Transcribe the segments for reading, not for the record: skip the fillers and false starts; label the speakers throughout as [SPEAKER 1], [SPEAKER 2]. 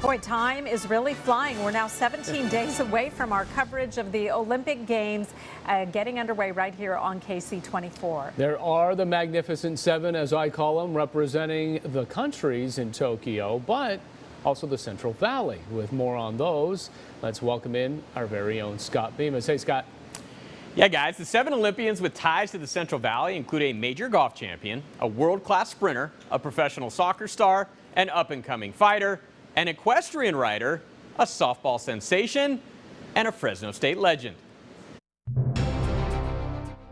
[SPEAKER 1] Boy, time is really flying. We're now 17 days away from our coverage of the Olympic Games getting underway right here on KC24.
[SPEAKER 2] There are the Magnificent Seven, as I call them, representing the countries in Tokyo, but also the Central Valley. With more on those, let's welcome in our very own Scott Bemis. Hey, Scott.
[SPEAKER 3] Yeah, guys, the 7 Olympians with ties to the Central Valley include a major golf champion, a world-class sprinter, a professional soccer star, an up-and-coming fighter, an equestrian rider, a softball sensation, and a Fresno State legend.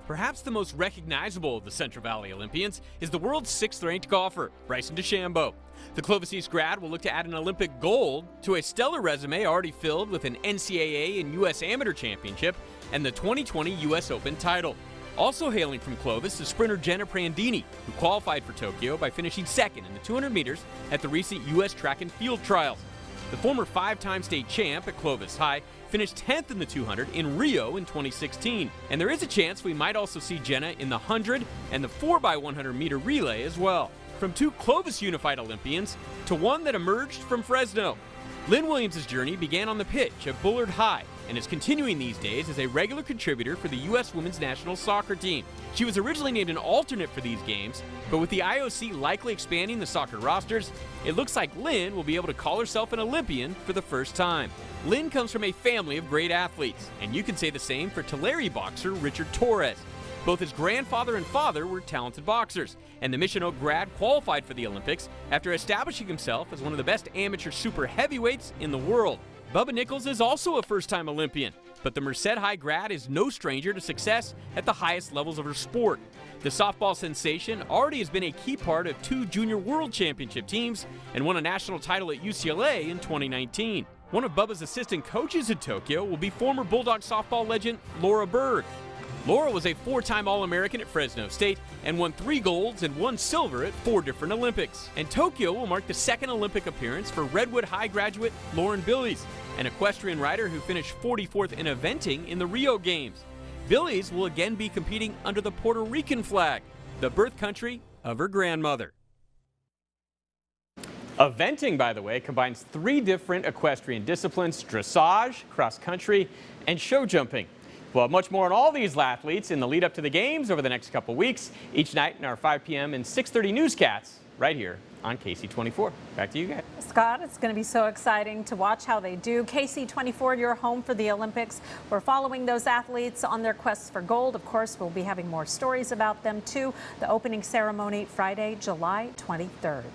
[SPEAKER 3] Perhaps the most recognizable of the Central Valley Olympians is the world's 6th-ranked golfer, Bryson DeChambeau. The Clovis East grad will look to add an Olympic gold to a stellar resume already filled with an NCAA and U.S. Amateur Championship and the 2020 U.S. Open title. Also hailing from Clovis is sprinter Jenna Prandini, who qualified for Tokyo by finishing 2nd in the 200 meters at the recent U.S. track and field trials. The former 5-time state champ at Clovis High finished 10th in the 200 in Rio in 2016. And there is a chance we might also see Jenna in the 100 and the 4x100 meter relay as well. From 2 Clovis unified Olympians to one that emerged from Fresno. Lynn Williams' journey began on the pitch at Bullard High and is continuing these days as a regular contributor for the U.S. women's national soccer team. She was originally named an alternate for these games, but with the IOC likely expanding the soccer rosters, it looks like Lynn will be able to call herself an Olympian for the first time. Lynn comes from a family of great athletes, and you can say the same for Tulare boxer Richard Torres. Both his grandfather and father were talented boxers, and the Mission Oak grad qualified for the Olympics after establishing himself as one of the best amateur super heavyweights in the world. Bubba Nichols is also a first-time Olympian, but the Merced High grad is no stranger to success at the highest levels of her sport. The softball sensation already has been a key part of 2 junior world championship teams and won a national title at UCLA in 2019. One of Bubba's assistant coaches in Tokyo will be former Bulldog softball legend Laura Berg. Laura was a 4-time All-American at Fresno State and won 3 golds and 1 silver at 4 different Olympics. And Tokyo will mark the 2nd Olympic appearance for Redwood High graduate Lauren Billies, an equestrian rider who finished 44th in eventing in the Rio Games. Billies will again be competing under the Puerto Rican flag, the birth country of her grandmother. Eventing, by the way, combines 3 different equestrian disciplines: dressage, cross-country, and show jumping. We'll have much more on all these athletes in the lead up to the games over the next couple weeks, each night in our 5 p.m. and 6:30 newscasts right here on KC24. Back to you guys.
[SPEAKER 1] Scott, it's going to be so exciting to watch how they do. KC24, your home for the Olympics. We're following those athletes on their quests for gold. Of course, we'll be having more stories about them too. The opening ceremony Friday, July 23rd.